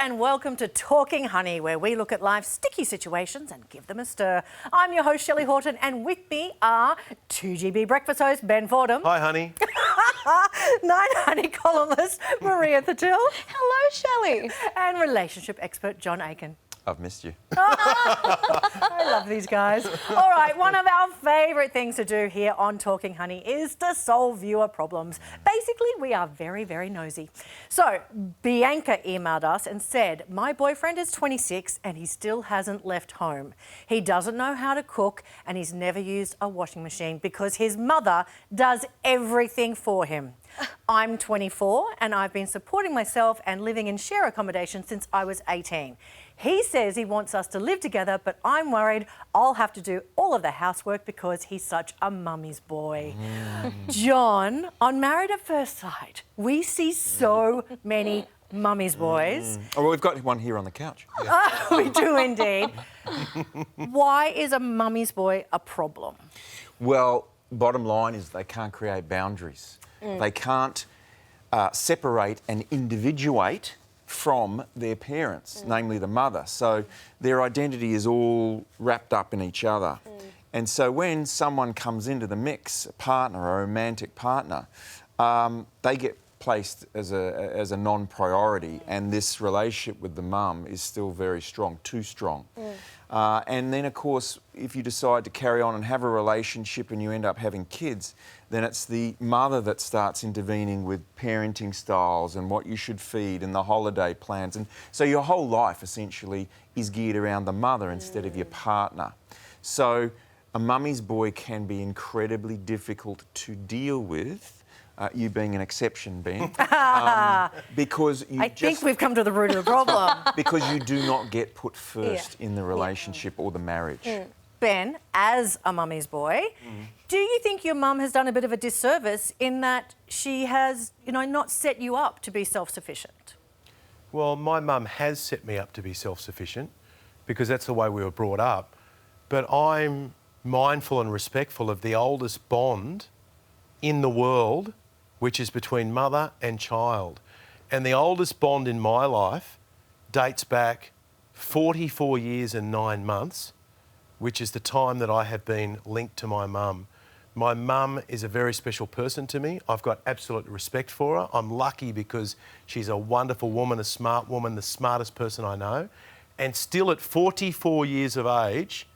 and welcome to Talking Honey, where we look at life's sticky situations and give them a stir. I'm your host, Shelley Horton, and with me are 2GB breakfast host Ben Fordham. Hi, honey. 9 Honey columnist Maria Thattil. Hello, Shelley. And relationship expert John Aiken. I've missed you. I love these guys. All right, one of our favourite things to do here on Talking Honey is to solve viewer problems. Basically, we are very, very nosy. So, Bianca emailed us and said, my boyfriend is 26 and he still hasn't left home. He doesn't know how to cook and he's never used a washing machine because his mother does everything for him. I'm 24 and I've been supporting myself and living in share accommodation since I was 18. He says he wants us to live together, but I'm worried I'll have to do all of the housework because he's such a mummy's boy. John, on Married at First Sight, we see so many mummy's boys. Oh, well, we've got one here on the couch. We do indeed. Why is a mummy's boy a problem? Well, bottom line is they can't create boundaries. They can't separate and individuate from their parents, namely the mother. So their identity is all wrapped up in each other. And so when someone comes into the mix, a partner or a romantic partner, they get placed as a non-priority, and this relationship with the mum is still very strong, too strong. And then, of course, if you decide to carry on and have a relationship and you end up having kids, then it's the mother that starts intervening with parenting styles and what you should feed and the holiday plans. And so your whole life, essentially, is geared around the mother instead of your partner. So a mummy's boy can be incredibly difficult to deal with. You being an exception, Ben, because you I think we've come to the root of the problem. because you do not get put first in the relationship or the marriage. Ben, as a mummy's boy, do you think your mum has done a bit of a disservice in that she has, not set you up to be self-sufficient? Well, my mum has set me up to be self-sufficient because that's the way we were brought up. But I'm mindful and respectful of the oldest bond in the world, which is between mother and child. And the oldest bond in my life dates back 44 years and 9 months, which is the time that I have been linked to my mum. My mum is a very special person to me. I've got absolute respect for her. I'm lucky because she's a wonderful woman, a smart woman, the smartest person I know. And still at 44 years of age,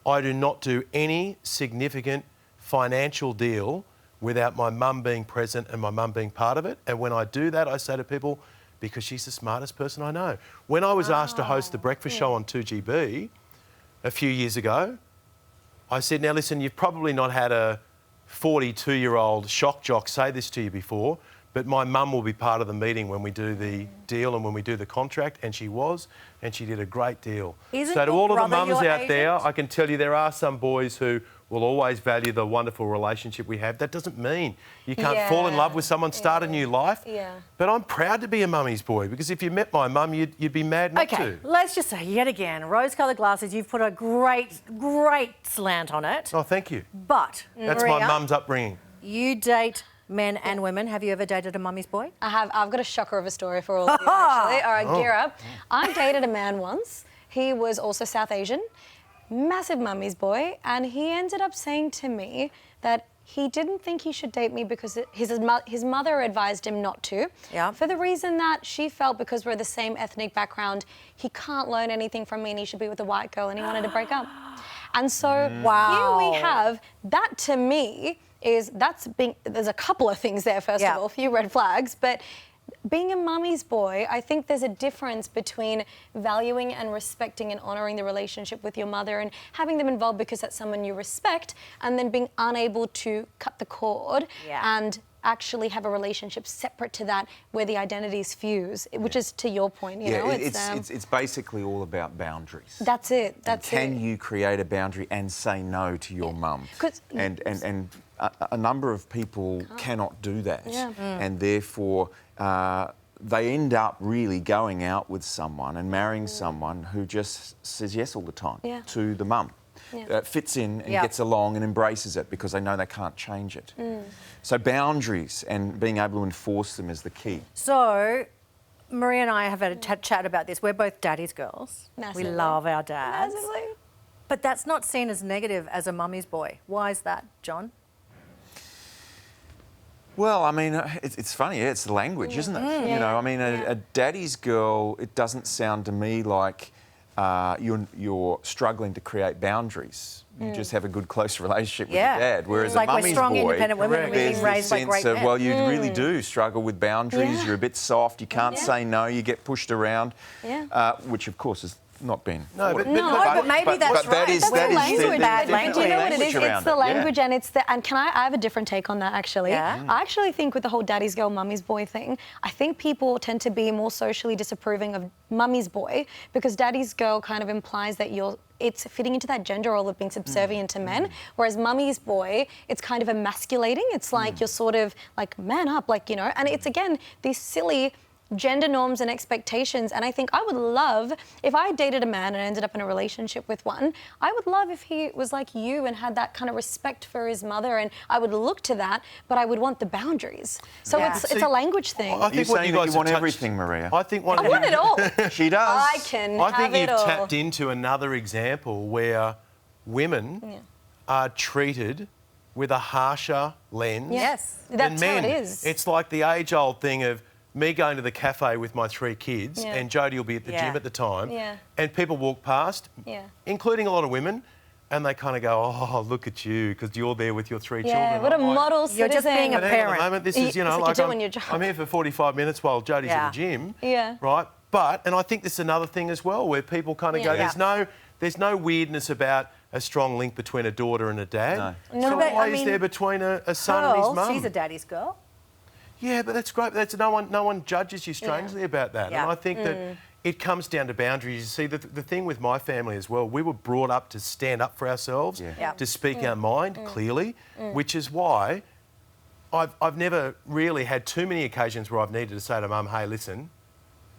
I do not do any significant financial deal without my mum being present and my mum being part of it. And when I do that, I say to people, because she's the smartest person I know. When I was asked to host the breakfast show on 2GB a few years ago, I said, now listen, you've probably not had a 42-year-old shock jock say this to you before, but my mum will be part of the meeting when we do the deal and when we do the contract, and she was, and she did a great deal. So to all of the mums out there, I can tell you there are some boys who will always value the wonderful relationship we have. That doesn't mean you can't fall in love with someone, start a new life. But I'm proud to be a mummy's boy because if you met my mum, you'd be mad not to. Okay, let's just say yet again, rose-coloured glasses, you've put a great slant on it. Oh, thank you. But, That's Maria, my mum's upbringing. you date men and women. Have you ever dated a mummy's boy? I have. I've got a shocker of a story for all of you, actually. All right, gear up. I dated a man once. He was also South Asian, massive mummy's boy, and he ended up saying to me that he didn't think he should date me because his mother advised him not to. Yeah. For the reason that she felt because we're the same ethnic background, he can't learn anything from me and he should be with a white girl, and he wanted to break up. And so here we have, that to me is, there's a couple of things there, first of all, a few red flags, but being a mummy's boy, I think there's a difference between valuing and respecting and honouring the relationship with your mother and having them involved because that's someone you respect, and then being unable to cut the cord and actually have a relationship separate to that where the identities fuse, which is to your point, you know. It's basically all about boundaries. That's it. Can you create a boundary and say no to your mum? And a number of people cannot do that, and therefore they end up really going out with someone and marrying someone who just says yes all the time to the mum. Fits in and gets along and embraces it because they know they can't change it. So boundaries and being able to enforce them is the key. So Maria and I have had a chat about this. We're both daddy's girls. Massively. We love our dads. Massively. But that's not seen as negative as a mummy's boy. Why is that, John? Well, I mean, it's funny, yeah, it's the language, isn't it? You know, I mean, a daddy's girl, it doesn't sound to me like you're struggling to create boundaries. You just have a good, close relationship with your dad. Whereas it's like a we're mummy's strong, boy, independent women and we're there's being this raised by sense great of, men. well, you really do struggle with boundaries. You're a bit soft. You can't say no. You get pushed around, which, of course, is not been. But maybe that's right. That is That's the definitely language. Bad Do you know what it language is? around It's the it, language, and it's the. And can I have a different take on that? Actually, Yeah. I actually think with the whole daddy's girl, mummy's boy thing, I think people tend to be more socially disapproving of mummy's boy because daddy's girl kind of implies that it's fitting into that gender role of being subservient to men, whereas mummy's boy, it's kind of emasculating. It's like you're sort of like man up, like, you know, and it's again these silly gender norms and expectations. And I think I would love if I dated a man and ended up in a relationship with one, I would love if he was like you and had that kind of respect for his mother, and I would look to that, but I would want the boundaries. So it's a language thing. I think what you guys want everything, Maria. I think I want it all. She does. I can I have think it you've all. tapped into another example where women are treated with a harsher lens Yes. than That's how men. it is. It's like the age-old thing of me going to the cafe with my 3 kids and Jodie will be at the gym at the time and people walk past, including a lot of women, and they kind of go, oh, look at you, because you're there with your 3 children. What a I'm like, model You're just citizen. being a but hang on parent. a moment, this is, you know, It's like like you're doing your job. I'm here for 45 minutes while Jodie's at the gym, right? But, and I think this is another thing as well, where people kind of go, there's no weirdness about a strong link between a daughter and a dad. No. So But, why I is mean, there between a son and his mum? She's a daddy's girl. Yeah, but that's great. That's no one judges you strangely about that. Yeah. And I think that it comes down to boundaries. You see, the thing with my family as well, we were brought up to stand up for ourselves, to speak our mind clearly, which is why I've never really had too many occasions where I've needed to say to mum, hey, listen,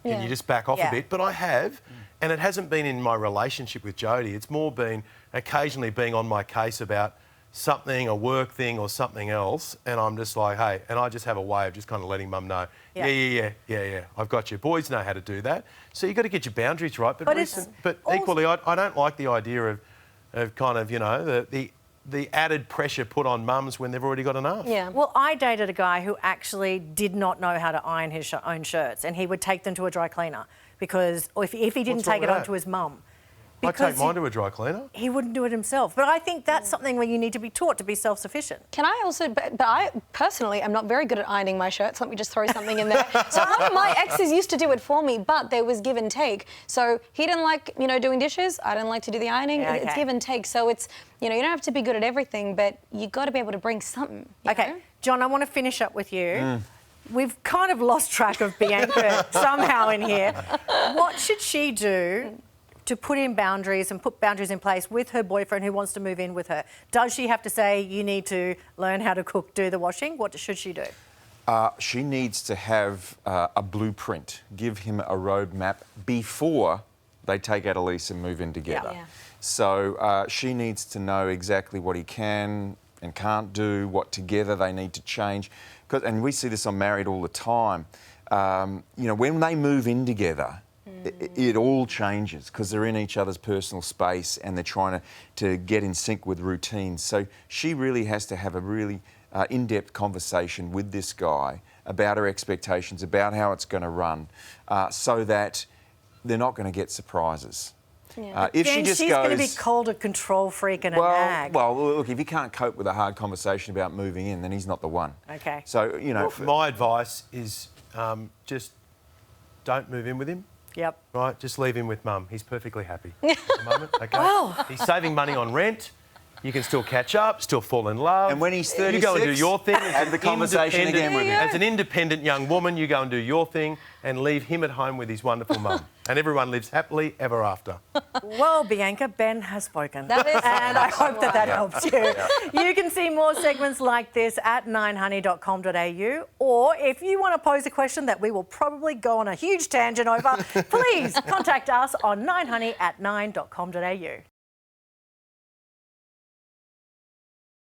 can you just back off a bit? But I have, and it hasn't been in my relationship with Jodie. It's more been occasionally being on my case about something, a work thing or something else, and I'm just like, hey, and I just have a way of just kind of letting mum know, yeah, I've got you. Boys know how to do that. So you've got to get your boundaries right. But equally, I don't like the idea of kind of, you know, the added pressure put on mums when they've already got enough. Yeah. Well, I dated a guy who actually did not know how to iron his own shirts, and he would take them to a dry cleaner because if he didn't What's wrong take it with on that? to his mum. I take mine to a dry cleaner. He wouldn't do it himself. But I think that's something where you need to be taught to be self-sufficient. Can I also, but I personally am not very good at ironing my shirts. Let me just throw something in there. So one of my exes used to do it for me, but there was give and take. So he didn't like, you know, doing dishes. I didn't like to do the ironing. Yeah, It's okay. give and take. So it's, you know, you don't have to be good at everything, but you got to be able to bring something. You Okay, know? John, I want to finish up with you. We've kind of lost track of Bianca somehow in here. What should she do to put in boundaries and put boundaries in place with her boyfriend who wants to move in with her? Does she have to say, you need to learn how to cook, do the washing? What should she do? She needs to have a blueprint, give him a roadmap before they take out a lease and move in together. Yeah. So she needs to know exactly what he can and can't do, what together they need to change. And we see this on Married all the time. You know, when they move in together, it all changes because they're in each other's personal space and they're trying to get in sync with routines. So she really has to have a really in-depth conversation with this guy about her expectations, about how it's going to run, so that they're not going to get surprises. Yeah. If she Then just she's goes, going to be called a control freak and a nag. well, look, if he can't cope with a hard conversation about moving in, then he's not the one. Okay. So, you know... My advice is just don't move in with him. Yep. Right, just leave him with mum. He's perfectly happy at the moment. Okay. He's saving money on rent. You can still catch up, still fall in love. And when he's you go and do 36, your thing. have the conversation again with him. As an independent young woman, you go and do your thing and leave him at home with his wonderful mum. And everyone lives happily ever after. Well, Bianca, Ben has spoken. That is and I hope that helps you. You can see more segments like this at 9honey.com.au, or if you want to pose a question that we will probably go on a huge tangent over, please contact us on 9honey@9.com.au.